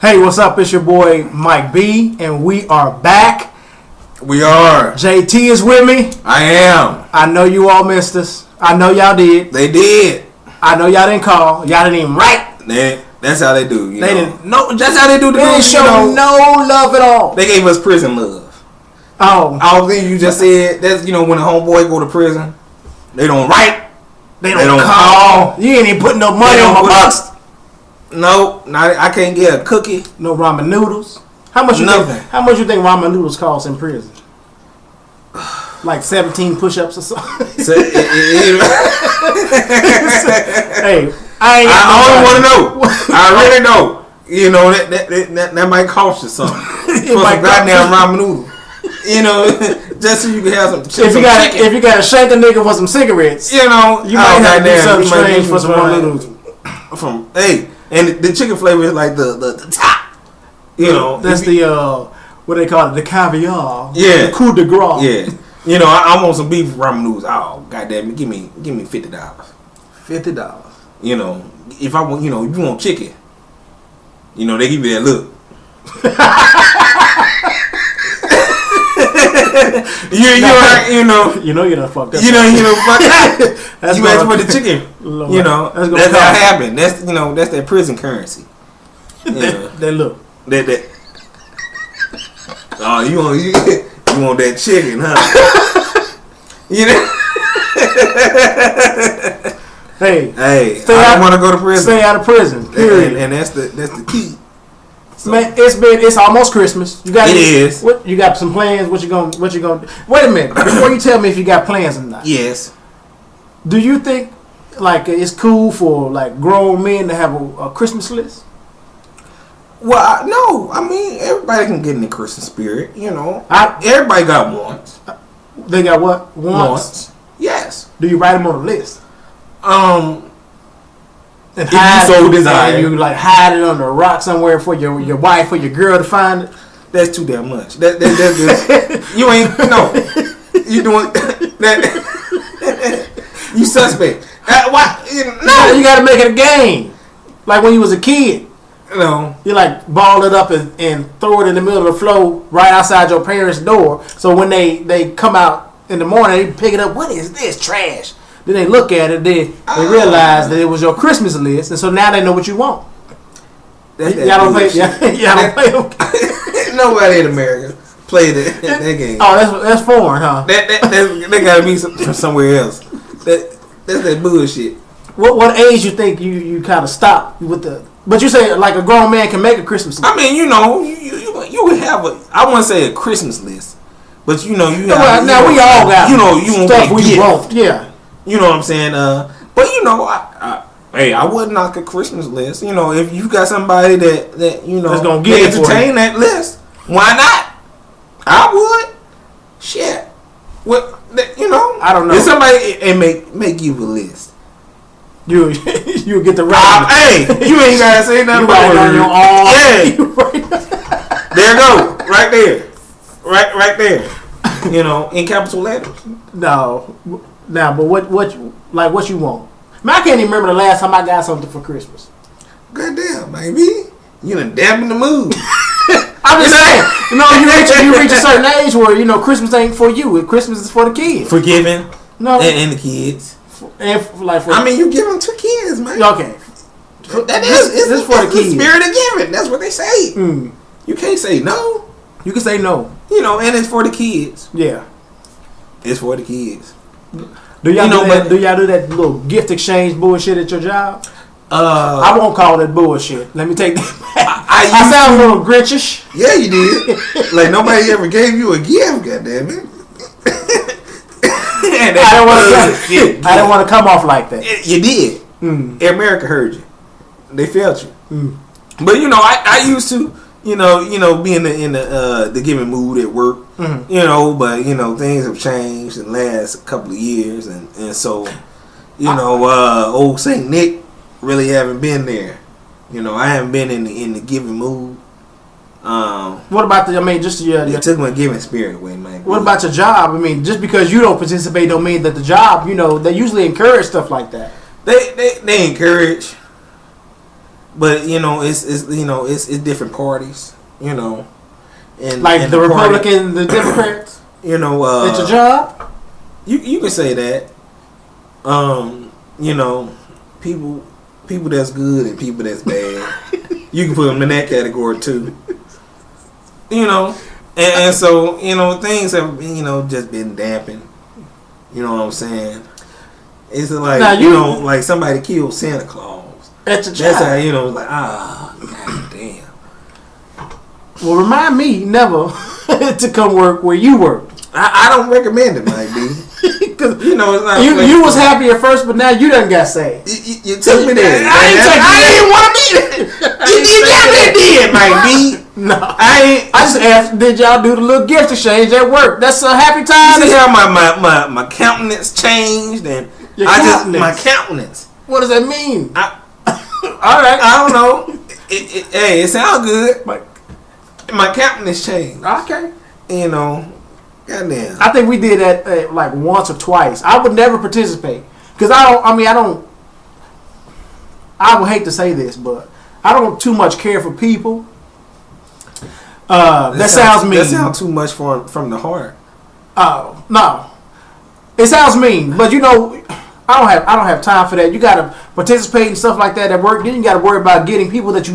Hey, what's up? It's your boy Mike B, and we are back. We are. JT is with me. I am. I know you all missed us. I know y'all did. They did. I know y'all didn't call. Y'all didn't even write. That's how they do. They didn't. No, that's how they do. They didn't show no love at all. They gave us prison love. Oh, All the things you just said. That's when a homeboy go to prison, they don't write. they don't call. You ain't even putting no money on my bucks. No, I can't get a cookie. No ramen noodles. How much you Nothing. think? How much you think ramen noodles cost in prison? Like 17 push-ups or something. So, Hey, I only want to know. I really know. That might cost you something. For some goddamn ramen noodle. Just so you can have some. If you got to shank a nigga for some cigarettes, you might have to do something strange for some ramen noodles. And the chicken flavor is like the top. That's what they call it, the caviar. Yeah. The coup de grace. Yeah. I want some beef ramen noodles. Oh, goddamn it, give me $50. $50. If I want, if you want chicken, they give you that look. You done fucked up. That's you asked for the chicken. That's how it happened. That's that's that prison currency. That look. That. Oh, you want that chicken, huh? Hey, I don't want to go to prison. Stay out of prison. Period. And that's the key. So, man, it's almost Christmas. It is. What you got some plans? What you gonna? Wait a minute before you tell me if you got plans or not. Yes. Do you think like it's cool for like grown men to have a Christmas list? Well, no. I mean, everybody can get in the Christmas spirit. Everybody got wants. They got what? Wants? Yes. Do you write them on a list? And if you so desire, you like hide it under a rock somewhere for your wife or your girl to find it. That's too damn much. That's you ain't you doing that. You suspect. Why? No, you got to make it a game. Like when you was a kid. You like ball it up and throw it in the middle of the floor right outside your parents' door. So when they come out in the morning, they pick it up. What is this trash? Then they look at it. They realize that it was your Christmas list, and so now they know what you want. Y'all don't play. Y'all don't play. Nobody in America played that game. Oh, that's foreign, huh? That gotta be from somewhere else. That's that bullshit. What age you think you kind of stop with the? But you say like a grown man can make a Christmas list. I mean, you would have I wouldn't say a Christmas list, but you have. Now we all got you stuff we want. Yeah. You know what I'm saying? But I wouldn't knock a Christmas list. If you got somebody that that's gonna get entertain that list, why not? I would. Shit. What? I don't know. If somebody and make you a list, you get the right. Hey, you ain't gotta say nothing about it on your own. Yeah. There you go. Right there. Right there. In capital letters. No. Now, but what you want? Man, I can't even remember the last time I got something for Christmas. Goddamn, baby, you done dampen the mood. I'm just saying, you reach a certain age where Christmas ain't for you. Christmas is for the kids. Forgiving, no, and the kids. I mean, you give them to kids, man. Okay, this for the kids. The spirit of giving. That's what they say. You can't say no. You can say no. And it's for the kids. Yeah, it's for the kids. Do y'all do that little gift exchange bullshit at your job? I won't call it bullshit. Let me take that back. I sound a little Grinchish. Yeah, you did. Like nobody ever gave you a gift, goddammit. I don't want to come off like that. You did. America heard you. They felt you. But I used to. Be in the giving mood at work. But things have changed in the last couple of years, and so old Saint Nick really haven't been there. I haven't been in the giving mood. What about it took my giving spirit away, man. What about your job? I mean, just because you don't participate don't mean that the job, they usually encourage stuff like that. They encourage. But it's different parties. And like and the party, Republican, the Democrats. It's a job. You can say that. People that's good and people that's bad. You can put them in that category too. And so things have just been dampened. You know what I'm saying? It's like now like somebody killed Santa Claus. That's a job. That's how like god damn. Well, remind me never to come work where you work. I don't recommend it, Mike B. Because it's not. You was happy at first, but now you done got saved. You took me there. I didn't want to be there. You definitely did, Mike B. No, I ain't. I just asked, did y'all do the little gift exchange at work? That's a happy time. You see how my countenance changed and my countenance. What does that mean? All right, I don't know. It sounds good. My countenance changed. Okay. Goddamn. I think we did that like once or twice. I would never participate because I would hate to say this, but I don't too much care for people. That sounds mean. That sounds too much from the heart. Oh no, it sounds mean, but I don't have time for that. You got to participate in stuff like that at work. Then you got to worry about getting people that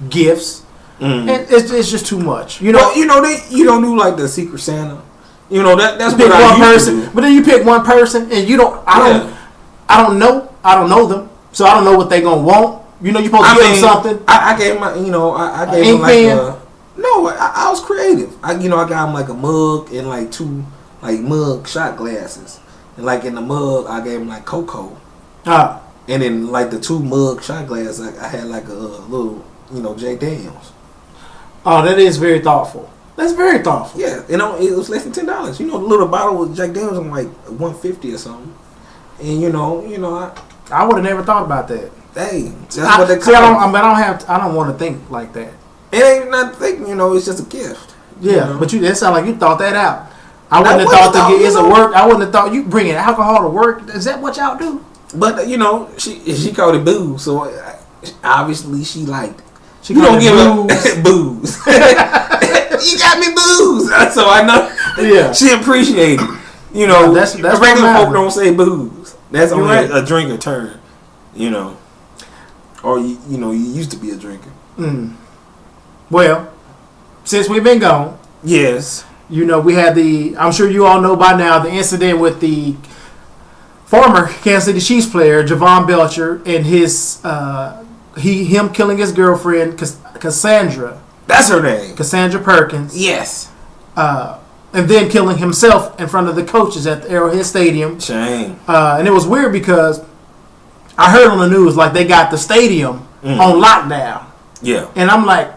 gifts, and it's just too much. You don't do like the Secret Santa. That's pick what one person, but then you pick one person, and I don't know them, so I don't know what they gonna want. You supposed to give them something. I gave him, I gave him like I was creative. I got him like a mug and like 2 like mug shot glasses, and like in the mug I gave him like cocoa. And then like the 2 mug shot glasses, I had like a little Jack Daniels. Oh, that is very thoughtful. That's very thoughtful. Yeah, it was less than $10. The little bottle with Jack Daniels was like $150 or something. And I would have never thought about that. Hey, that's what they call. I don't want to think like that. It ain't nothing thinking. It's just a gift. Yeah, but it sounds like you thought that out. I wouldn't have thought it's a work. I wouldn't have thought you bringing alcohol to work. Is that what y'all do? But she called it booze, so obviously she liked it. You don't give her booze. You got me booze, so I know. Yeah, she appreciated it. That's regular folk don't say booze. That's only a drinker term. Or you used to be a drinker. Well, since we've been gone, yes, we had I'm sure you all know by now the incident with the former Kansas City Chiefs player Jovan Belcher and him killing his girlfriend Kasandra. That's her name. Kasandra Perkins. Yes. And then killing himself in front of the coaches at the Arrowhead Stadium. Shame. And it was weird because I heard on the news like they got the stadium on lockdown. Yeah. And I'm like,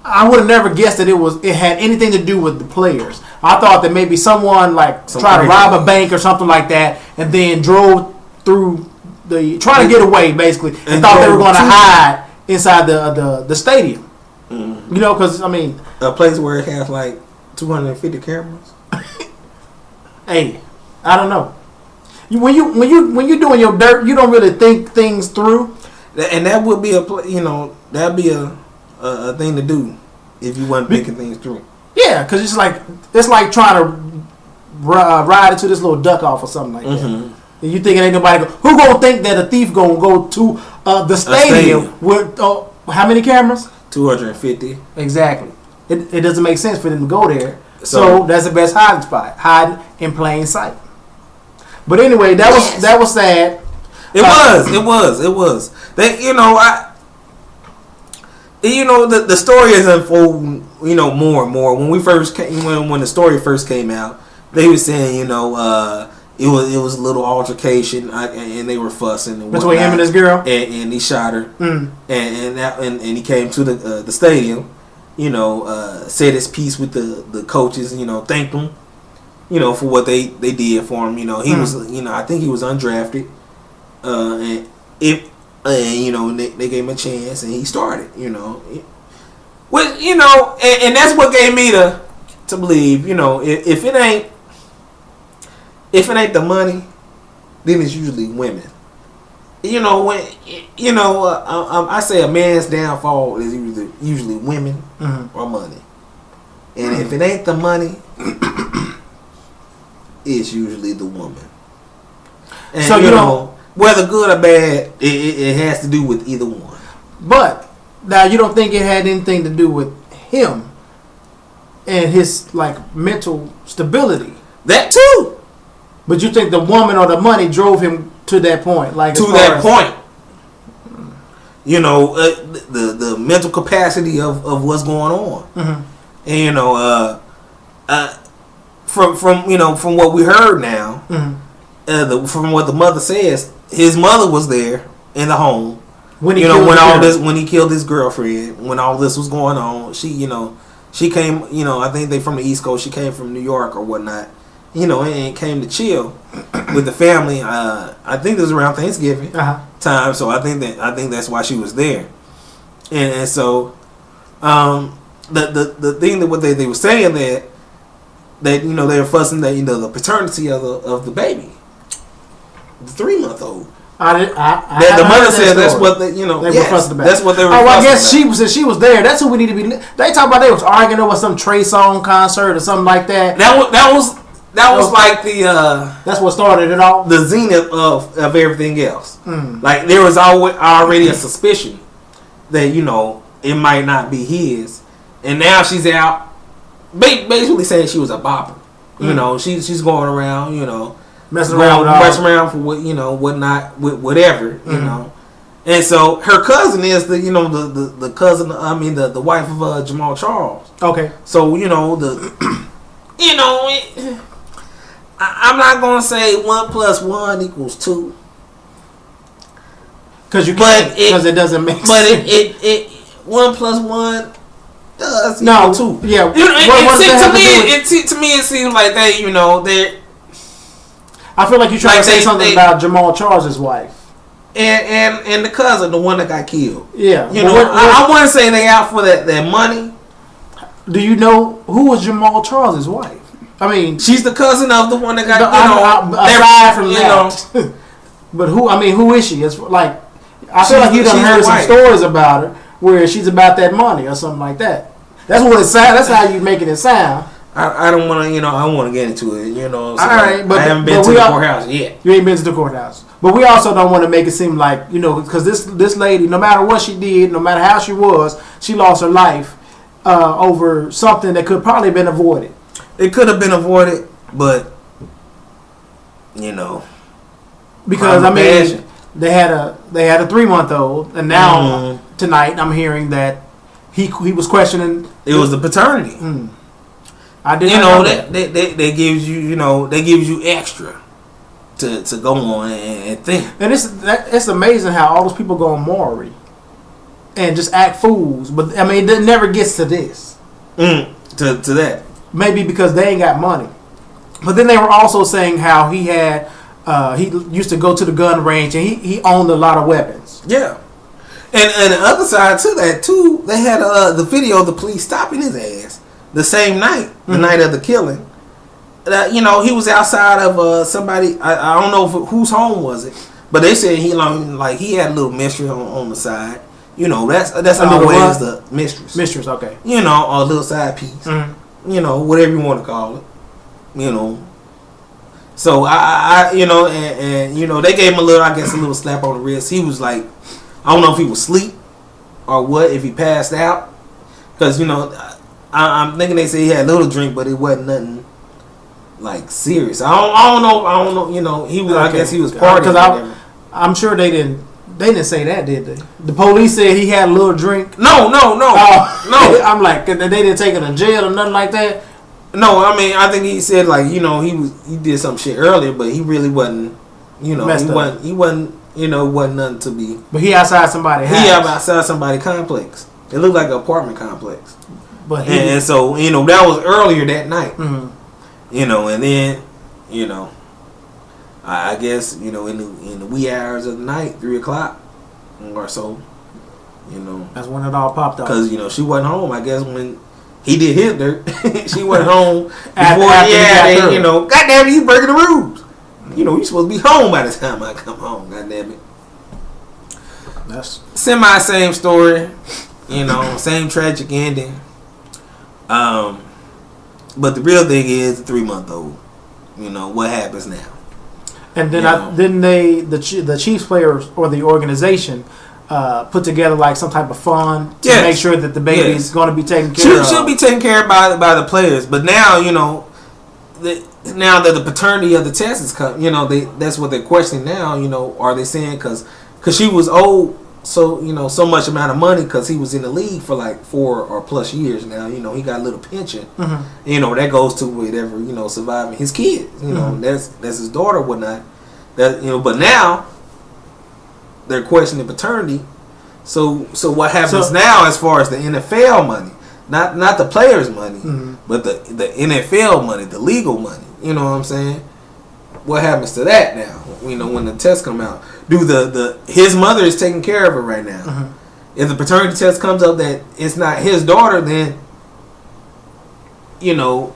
I would have never guessed that it had anything to do with the players. I thought that maybe someone tried to rob a bank or something like that, and then drove through trying to get away basically, and thought they were going to hide inside the stadium. Because a place where it has like 250 cameras. Hey, I don't know. When you're doing your dirt, you don't really think things through. And that would be that'd be a thing to do if you weren't thinking things through. Yeah, because it's like trying to ride into this little duck off or something like that. And you thinking ain't nobody who gonna think that a thief gonna go to the stadium with how many cameras? 250. Exactly. It doesn't make sense for them to go there. So that's the best hiding spot, hiding in plain sight. But anyway, that was sad. It was. The story is unfolding, more and more. When when the story first came out, they were saying, it was a little altercation, and they were fussing and between him and his girl, and he shot her, and he came to the stadium, said his piece with the coaches, thanked them, for what they did for him. He was, I think he was undrafted, and they gave him a chance, and he started, Which, and that's what gave me to believe, if it ain't the money, then it's usually women. you know when I say a man's downfall is usually women or money, and if it ain't the money, it's usually the woman. And so you know, whether good or bad, it has to do with either one. But now you don't think it had anything to do with him and his like mental stability. That too. But you think the woman or the money drove him to that point, like to that point. You know, the mental capacity of what's going on, and you know, from what we heard now, from what the mother says, his mother was there in the home when he killed his girlfriend, when all this was going on. She came, I think they from the East Coast. She came from New York or whatnot, and came to chill with the family. I think it was around Thanksgiving time, so I think that's why she was there. And so the thing that what they were saying that they were fussing that the paternity of the baby, the 3-month-old. The mother said that's what they were fussing about. That's what they were. Oh, I guess about. she was there. That's who we need to be. They talk about they was arguing over some Trey Songz concert or something like that. That was like the. That's what started it all. The zenith of everything else. Like there was already a suspicion that it might not be his, and now she's out, basically saying she was a bopper. She's going around. Messing around for what whatnot, whatever and so her cousin is the cousin. I mean the wife of Jamal Charles. Okay, so I'm not gonna say 1 + 1 = 2 because it doesn't make sense. But it 1 + 1 does no 2. Yeah, to me it seems like they're. I feel like you're trying to say something about Jamal Charles' wife. And the cousin, the one that got killed. Yeah. I want to say they out for that money. Do you know who was Jamal Charles' wife? I mean, she's the cousin of the one that got aside from that. But who is she? It's like I feel like you done heard some stories about her where she's about that money or something like that. That's what it sounds. That's how you making it sound. I don't want to, I want to get into it, So all right, but I haven't been to the courthouse yet. You ain't been to the courthouse. But we also don't want to make it seem like, because this lady, no matter what she did, no matter how she was, she lost her life over something that could probably have been avoided. It could have been avoided, but, Because, they had a 3-month-old, and now, tonight, I'm hearing that he was questioning. It was the paternity. I didn't know that. They gives you extra to go on and think. And it's amazing how all those people go on Maury and just act fools. But it never gets to this. To that. Maybe because they ain't got money. But then they were also saying how he had he used to go to the gun range and he owned a lot of weapons. Yeah. And the other side to that too, they had the video of the police stopping his ass. The same night, the night of the killing, he was outside of somebody. I don't know whose home was it, but they said he had a little mistress on the side. That's always the mistress. Mistress, okay. Or a little side piece. Whatever you want to call it. So I they gave him a little slap on the wrist. He was like, I don't know if he was asleep or what, if he passed out, because I'm thinking they say he had a little drink, but it wasn't nothing like serious. I don't know. He was. Okay. I guess he was partying. Because I'm sure they didn't say that, did they? The police said he had a little drink. No. No. I'm like, they didn't take him to jail or nothing like that. No, I think he said he did some shit earlier, but he really wasn't. He wasn't nothing to be. But he outside somebody's house. He outside somebody's complex. It looked like an apartment complex. But and so that was earlier that night, and then I guess in the wee hours of the night, 3:00 or so, that's when it all popped up. Because she wasn't home. I guess when he did his dirt, she wasn't home before. Goddamn it, you breaking the rules. You supposed to be home by the time I come home. Goddamn it. That's same story. You know, same tragic ending. But the real thing is the 3-month-old. You know what happens now. And then the Chiefs players or the organization put together like some type of fund to make sure that the baby is going to be taken care of. Should be taken care of by the players. But now, you know, now that the paternity of the test is come, you know, that's what they're questioning now. You know, are they saying because she was owed so much amount of money because he was in the league for like 4 or plus years now. You know, he got a little pension. Mm-hmm. You know, that goes to whatever, you know, surviving his kids. You know, that's his daughter or whatnot. That, you know, but now they're questioning paternity. So what happens now as far as the NFL money? Not the players' money, but the NFL money, the legal money. You know what I'm saying? What happens to that now? You know, when the tests come out, his mother is taking care of it right now. Mm-hmm. If the paternity test comes up that it's not his daughter, then you know,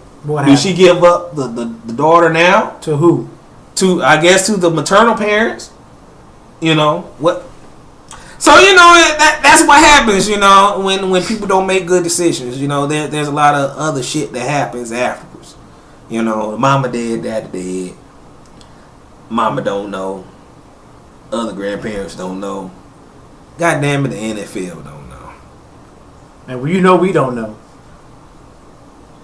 she give up the daughter now to who? To I guess to the maternal parents. You know what? So you know that's what happens. You know when people don't make good decisions. You know there's a lot of other shit that happens afterwards. You know, mama dead, daddy dead. Mama don't know. Other grandparents don't know. God damn it, the NFL don't know. And you know we don't know.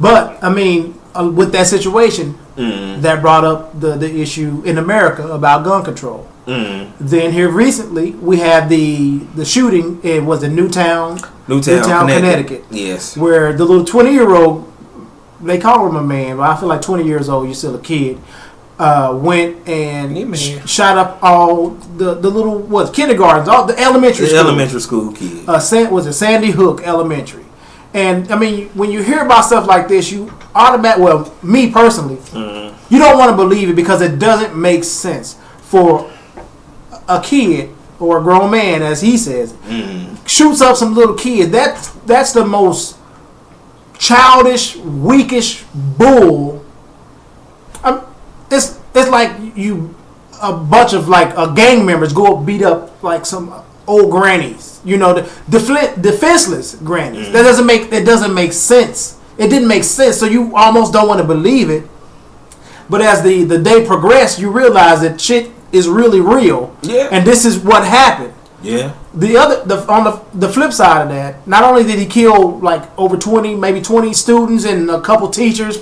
But I mean, with that situation, that brought up the issue in America about gun control. Then here recently we had the shooting in Newtown, Connecticut. Yes, where the little 20-year-old, they call him a man, but I feel like 20 years old, you're still a kid. Went and shot up all the little kindergartens, all the elementary school kids. Was it Sandy Hook Elementary? And I mean, when you hear about stuff like this, you me personally, you don't want to believe it because it doesn't make sense for a kid or a grown man, as he says, shoots up some little kid. That's the most childish, weakish bull. It's like a bunch of like gang members go beat up like some old grannies, you know, defenseless grannies. That doesn't make sense. It didn't make sense, so you almost don't want to believe it. But as the day progressed, you realize that shit is really real. Yeah. And this is what happened. Yeah. On the flip side of that, not only did he kill like over 20, maybe 20 students and a couple teachers,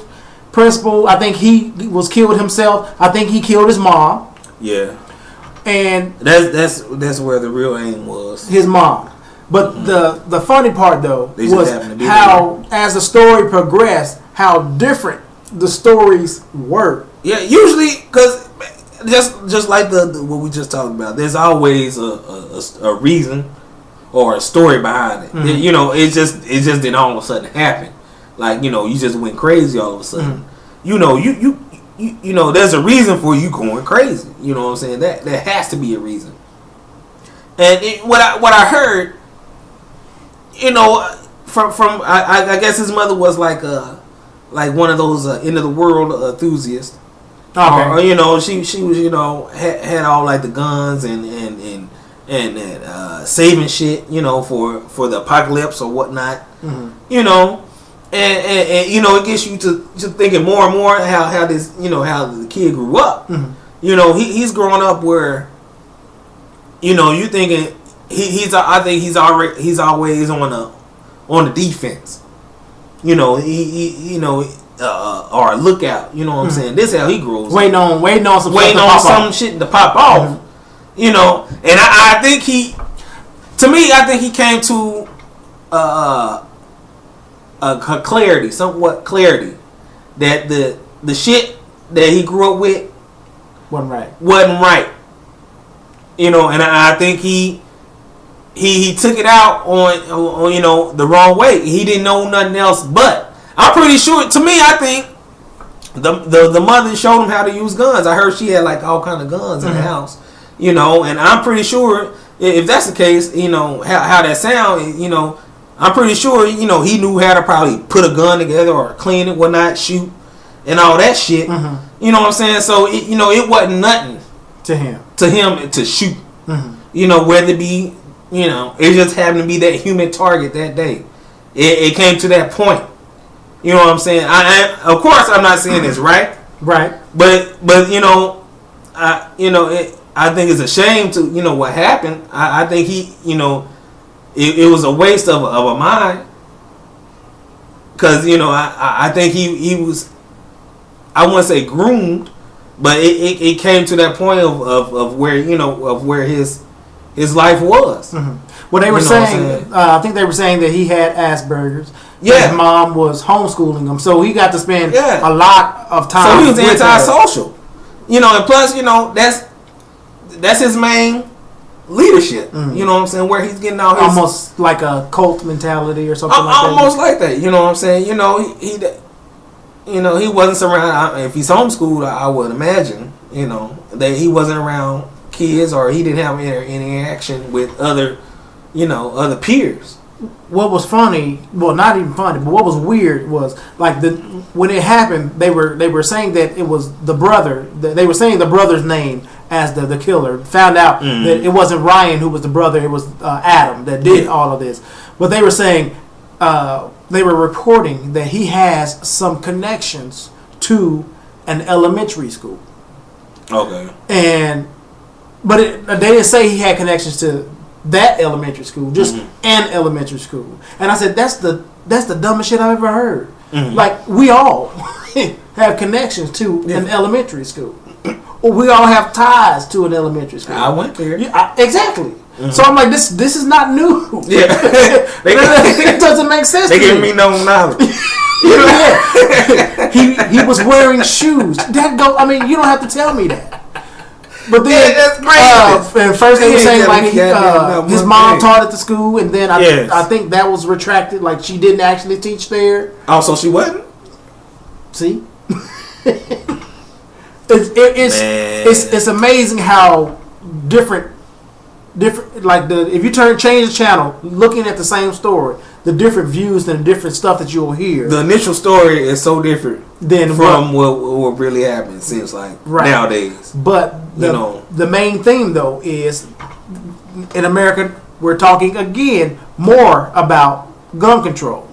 principal, I think he was killed himself. I think he killed his mom. Yeah. And that's where the real aim was. His mom. But the funny part though was how as the story progressed, how different the stories were. Yeah, usually because just like the what we just talked about, there's always a reason or a story behind it. Mm-hmm. You know, it just didn't all of a sudden happen. Like, you know, you just went crazy all of a sudden. Mm-hmm. You know, you know, there's a reason for you going crazy. You know what I'm saying? There has to be a reason. And what I heard, you know, from I guess his mother was like one of those end of the world enthusiasts. Okay. Or you know, she was, you know, had all like the guns and saving shit, you know, for the apocalypse or whatnot. Mm-hmm. You know. And you know, it gets you to thinking more and more how this, you know, how the kid grew up. Mm-hmm. You know, he's growing up where, you know, you thinking I think he's always on the defense. You know, he you know, or a lookout. You know what I'm saying? This is how he grows. Waiting on some shit to pop off. Mm-hmm. You know, and I think he came to somewhat clarity that the shit that he grew up with wasn't right. You know, and I think he took it out on you know the wrong way. He didn't know nothing else, but I'm pretty sure. To me, I think the mother showed him how to use guns. I heard she had like all kind of guns in the house. You know, and I'm pretty sure if that's the case, you know how that sound. You know. I'm pretty sure, you know, he knew how to probably put a gun together or clean it, whatnot, shoot, and all that shit. Mm-hmm. You know what I'm saying? So, it wasn't nothing to him to shoot. Mm-hmm. You know, whether it be You know, it just happened to be that human target that day. It came to that point. You know what I'm saying? I of course I'm not saying it's right. Right. But you know, I think it's a shame to what happened. I think he it was a waste of a mind. Because I think he was, I wouldn't say groomed, but it came to that point of where of where his life was. Mm-hmm. Well, they were saying, I think they were saying that he had Asperger's. Yeah. His mom was homeschooling him, so he got to spend a lot of time. So he was with antisocial, and plus that's his main leadership. Mm-hmm. You know what I'm saying? Where he's getting all his almost like a cult mentality or something like that. Almost like that. You know what I'm saying? He wasn't surrounded. If he's homeschooled, I would imagine that he wasn't around kids, or he didn't have any interaction with other peers. What was funny, well, not even funny, but what was weird was like when it happened, they were saying that it was the brother. They were saying the brother's name as the killer. Found out that it wasn't Ryan who was the brother; it was Adam that did all of this. But they were saying they were reporting that he has some connections to an elementary school. Okay. But they didn't say he had connections to that elementary school, just an elementary school. And I said, that's the dumbest shit I've ever heard. Like, we all have connections to an elementary school. Or we all have ties to an elementary school. I went there. Yeah, exactly. So I'm like, this is not new. Yeah. It doesn't make sense They to gave me no knowledge. He was wearing shoes. You don't have to tell me that. But then, that's crazy. And first they were saying like his mom taught at the school, and then I think that was retracted. Like she didn't actually teach there. Oh, so she wasn't? See, it's amazing how different. Like if you change the channel, looking at the same story, the different views and the different stuff that you'll hear. The initial story is so different from what really happened. It seems like nowadays. But the main theme though is in America we're talking again more about gun control.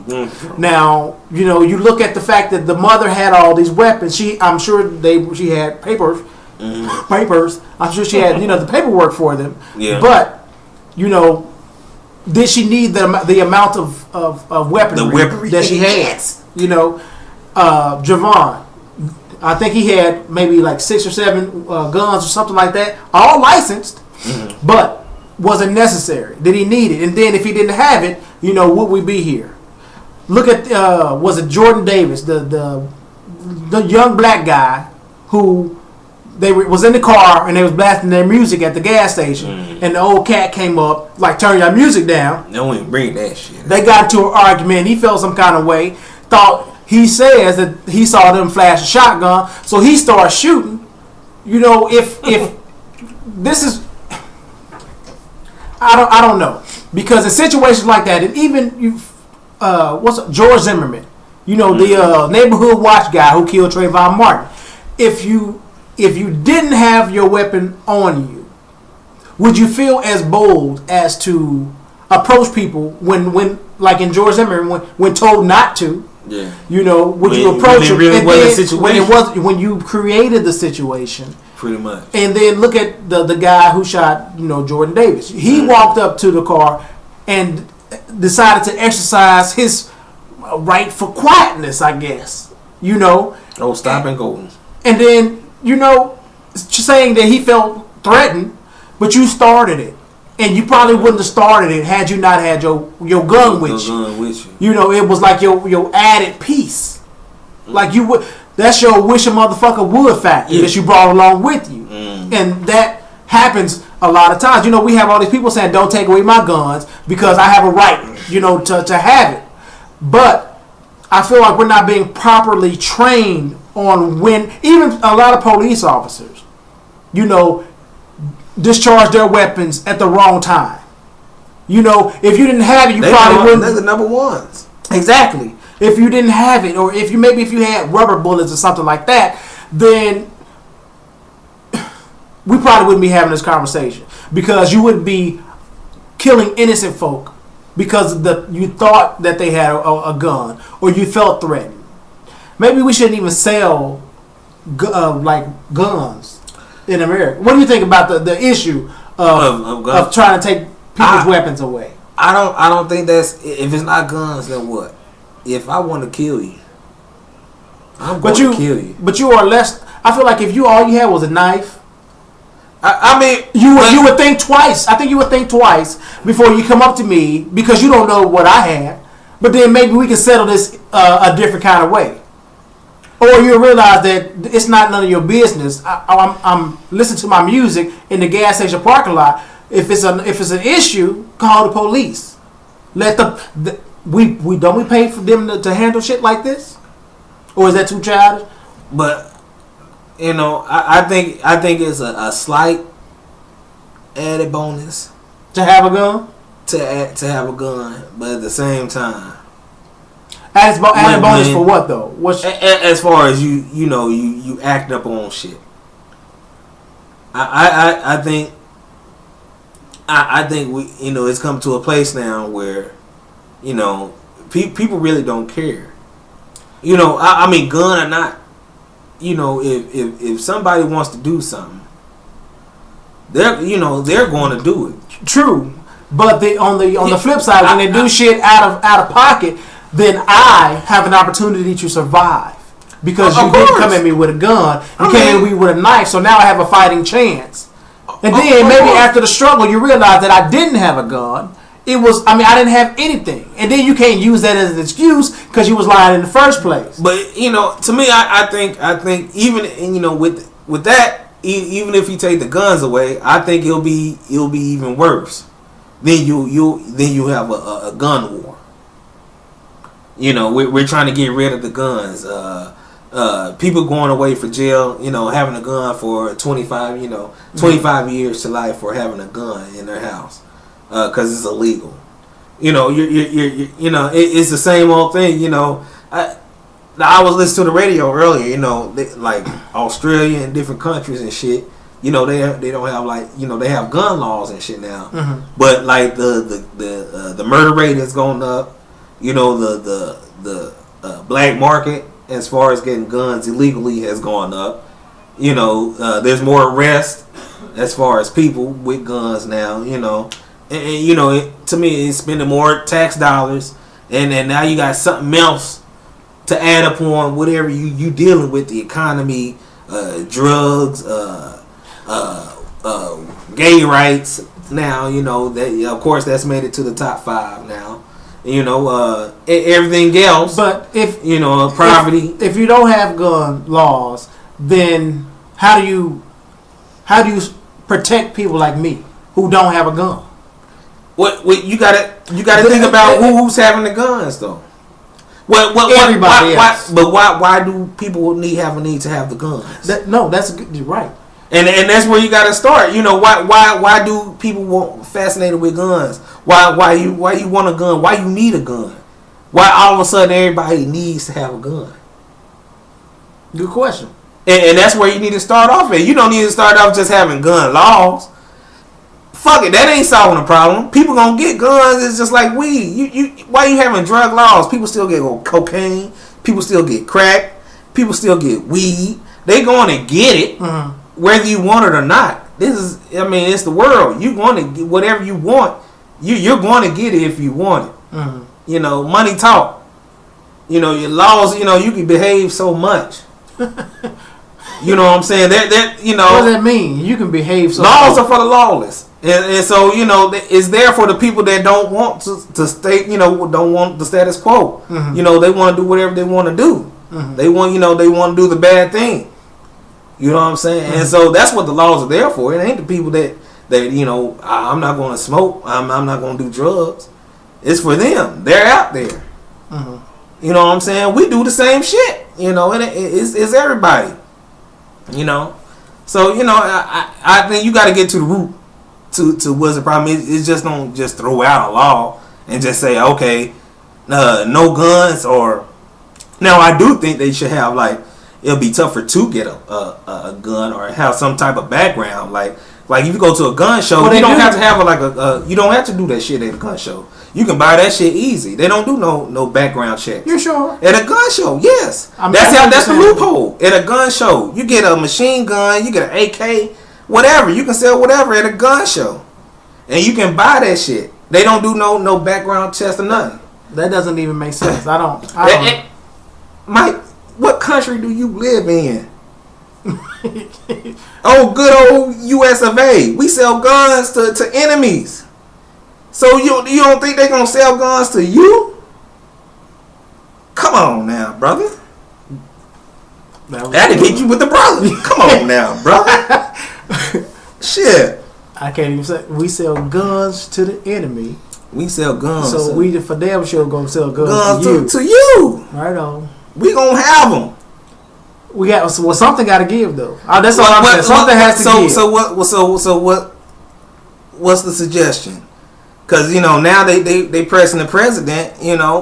Now you look at the fact that the mother had all these weapons. I'm sure she had papers. I'm sure she had the paperwork for them. Yeah. But did she need the amount of weaponry that she had? Yes. Jovan, I think he had maybe like 6 or 7 guns or something like that, all licensed, but wasn't necessary. Did he need it? And then if he didn't have it, would we be here? Look at was it Jordan Davis, the young black guy who was in the car and they was blasting their music at the gas station, and the old cat came up like, turn your music down. No one bring that shit. They got into an argument. He felt some kind of way. He says that he saw them flash a shotgun, so he started shooting. If this is, I don't know, because in situations like that, and even George Zimmerman, the neighborhood watch guy who killed Trayvon Martin. If you didn't have your weapon on you, would you feel as bold as to approach people when like in George Zimmerman, when told not to? Yeah. Would you approach them? Really when you created the situation? Pretty much. And then look at the guy who shot, Jordan Davis. He walked up to the car and decided to exercise his right for quietness, I guess. Oh, stop and go. And then saying that he felt threatened, but you started it, and you probably wouldn't have started it had you not had your gun with you. It was like your added piece, like you would. That's your wish a motherfucker would factor that you brought along with you, and that happens a lot of times. We have all these people saying, "Don't take away my guns because I have a right, to have it," but I feel like we're not being properly trained on when, even a lot of police officers, discharge their weapons at the wrong time. If you didn't have it, probably wouldn't. They're the number ones. Exactly. If you didn't have it, or if you had rubber bullets or something like that, then we probably wouldn't be having this conversation, because you would be killing innocent folk because you thought that they had a gun or you felt threatened. Maybe we shouldn't even sell like guns in America. What do you think about the issue of trying to take people's weapons away? I don't think that's, if it's not guns, then what? If I want to kill you, I'm going to kill you. But you are less. I feel like if all you had was a knife, I mean, you would think twice. I think you would think twice before you come up to me because you don't know what I had. But then maybe we can settle this a different kind of way. Or you'll realize that it's not none of your business. I'm listening to my music in the gas station parking lot. If it's an issue, call the police. Let we pay for them to handle shit like this, or is that too childish? But I think it's a slight added bonus to have a gun. To have a gun, but at the same time, added bonus for what though? As far as you act up on shit. I think we it's come to a place now where people really don't care. I mean, gun or not, if somebody wants to do something, they're going to do it. True, but on the flip side, when they do shit out of pocket, then I have an opportunity to survive because you didn't come at me with a gun. You came at me with a knife, so now I have a fighting chance. And then maybe after the struggle, you realize that I didn't have a gun. I didn't have anything. And then you can't use that as an excuse because you was lying in the first place. But, to me, I think even, with that, even if you take the guns away, I think it'll be even worse. Then you have a gun war. We're trying to get rid of the guns. People going away for jail, having a gun for 25 years to life for having a gun in their house because it's illegal. It's the same old thing. I was listening to the radio earlier. Like Australia and different countries and shit. They don't have they have gun laws and shit now. Mm-hmm. But like the murder rate has gone up. The black market as far as getting guns illegally has gone up. There's more arrests as far as people with guns now. To me, it's spending more tax dollars, and now you got something else to add upon whatever you dealing with, the economy, drugs, gay rights. Now that of course that's made it to the top 5 now. Everything else. But if poverty. If you don't have gun laws, then how do you protect people like me who don't have a gun? What you gotta think about who's having the guns though. Everybody else. But why do people have a need to have the guns? You're right. And that's where you got to start. Why do people fascinated with guns? Why you want a gun? Why you need a gun? Why all of a sudden everybody needs to have a gun? Good question. And that's where you need to start off at. You don't need to start off just having gun laws. Fuck it, that ain't solving the problem. People gonna get guns. It's just like weed. Why you having drug laws? People still get cocaine. People still get crack. People still get weed. They going to get it. Mm-hmm. Whether you want it or not. It's the world. You going to get whatever you want. You're going to get it if you want it. Mm-hmm. Money talk. Your laws. You can behave so much. You know what I'm saying? That What does that mean? You can behave so laws much. Are for the lawless, and so it's there for the people that don't want to stay. Don't want the status quo. Mm-hmm. They want to do whatever they want to do. Mm-hmm. They want to do the bad thing. You know what I'm saying? Mm-hmm. And so that's what the laws are there for. It ain't the people that I'm not going to smoke. I'm not going to do drugs. It's for them. They're out there. Mm-hmm. You know what I'm saying? We do the same shit. It's everybody. So I think you got to get to the root to what's the problem. It's just don't just throw out a law and just say okay, no guns or. Now I do think they should have it'll be tougher to get a gun or have some type of background. Like if you go to a gun show, you don't have to have you don't have to do that shit at a gun show. You can buy that shit easy. They don't do no background checks. You sure? At a gun show, yes. That's the loophole. At a gun show, you get a machine gun, you get an AK, whatever. You can sell whatever at a gun show, and you can buy that shit. They don't do no background test or nothing. That doesn't even make sense. I don't. Mike, what country do you live in? Oh, good old U.S. of A. We sell guns to enemies. So you don't think they gonna sell guns to you? Come on now, brother. That'll get you with the brother. Come on now, brother. Shit. I can't even say we sell guns to the enemy. We sell guns. So we for damn sure gonna sell guns to you. Right on. We gonna have them. We got something got to give though. That's all I'm saying. Something has to give. So what's the suggestion? Because now they pressing the president,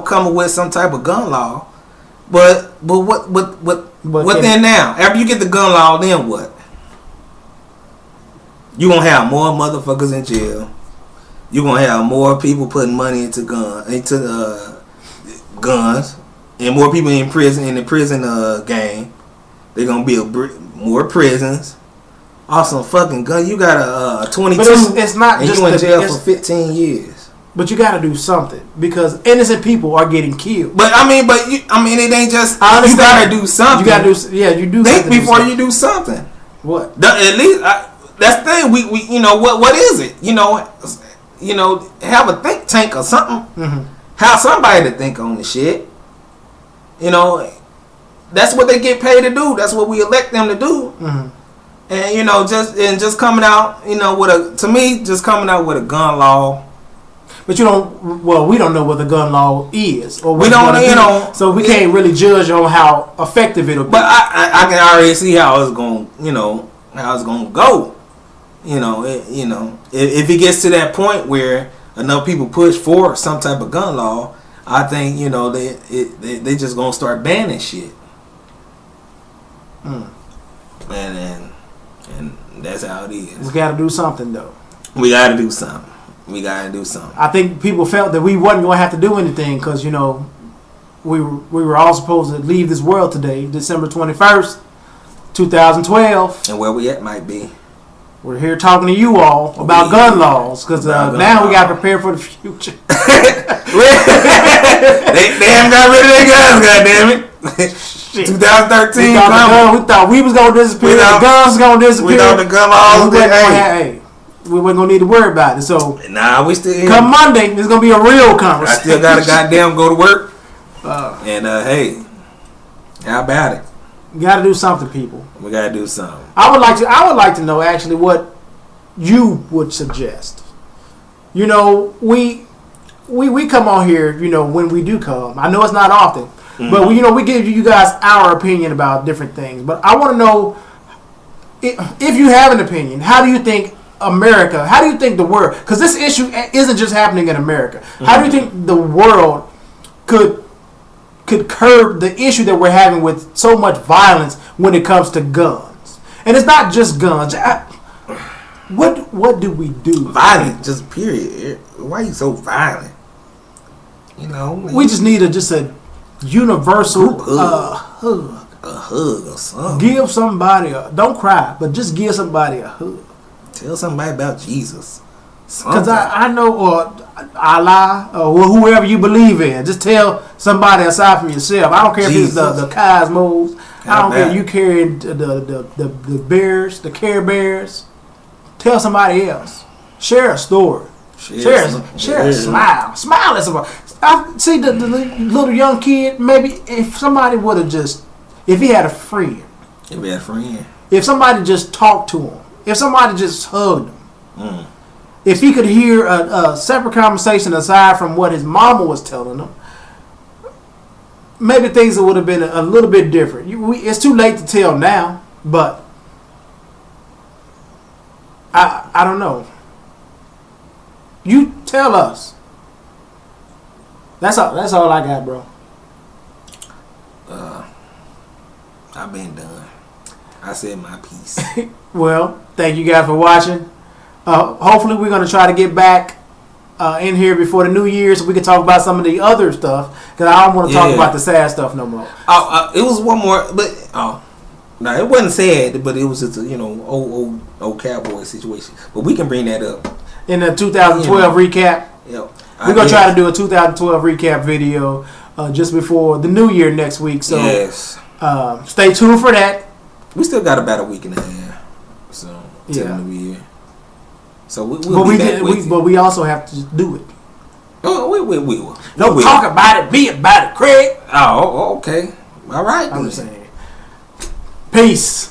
coming with some type of gun law. But what then now? After you get the gun law, then what? You gonna have more motherfuckers in jail. You gonna have more people putting money into guns, and more people in the prison game. They're gonna build more prisons. Awesome fucking gun. You got a 22. But it's not and just you in jail for 15 years. But you got to do something because innocent people are getting killed. But it ain't just. You got to do something. You got to do. Yeah, you do. Think before you do something. What? At least that's the thing. We what is it? Have a think tank or something. Mm-hmm. Have somebody to think on the shit. That's what they get paid to do. That's what we elect them to do. Mm-hmm. And just coming out, just coming out with a gun law. But we don't know what the gun law is, or we don't, so we can't really judge on how effective it'll be. But I can already see how it's going, how it's going to go. If it gets to that point where enough people push for some type of gun law, I think they just gonna start banning shit. And that's how it is. We got to do something though. We got to do something. I think people felt that we wasn't going to have to do anything because we were all supposed to leave this world today, December 21st, 2012. And where we at might be. We're here talking to you all about gun laws because now we got to prepare for the future. they haven't got rid of their guns, goddammit. 2013. We thought we was gonna disappear. The guns was gonna disappear. Without the gun laws, we weren't gonna need to worry about it. So we still here. Come Monday, it's gonna be a real conversation. I still gotta goddamn go to work. Hey, how about it? We gotta do something, people. We gotta do something. I would like to know actually what you would suggest. We come on here, when we do come. I know it's not often. But we give you guys our opinion about different things. But I want to know if you have an opinion. How do you think America? How do you think the world? Because this issue isn't just happening in America. Mm-hmm. How do you think the world could curb the issue that we're having with so much violence when it comes to guns? And it's not just guns. What do we do? Violent, just period. Why are you so violent? We just need a universal hug. A hug or something. Give somebody don't cry, but just give somebody a hug. Tell somebody about Jesus. Because I know, or Allah, or whoever you believe in. Just tell somebody aside from yourself. I don't care Jesus. If it's the cosmos. I don't care if you carrying the bears, the Care Bears. Tell somebody else. Share a story. Share a smile. Smile at somebody. I see the little young kid. Maybe if somebody would have if he had a friend. If somebody just talked to him. If somebody just hugged him. If he could hear a separate conversation aside from what his mama was telling him, maybe things would have been a little bit different. It's too late to tell now, but I don't know. You tell us. That's all I got, bro. I've been done. I said my piece. Well, thank you guys for watching. Hopefully, we're going to try to get back in here before the New Year so we can talk about some of the other stuff. Because I don't want to talk about the sad stuff no more. It was one more, but no, it wasn't sad, but it was just a old cowboy situation. But we can bring that up in the 2012 recap. Yep. We're gonna try to do a 2012 recap video just before the New Year next week. So yes, stay tuned for that. We still got about a week and a half, so till the New Year. So but we also have to just do it. Oh, we will. No, talk about it, be about it, Craig. Oh, okay. All right. I'm just saying. Peace.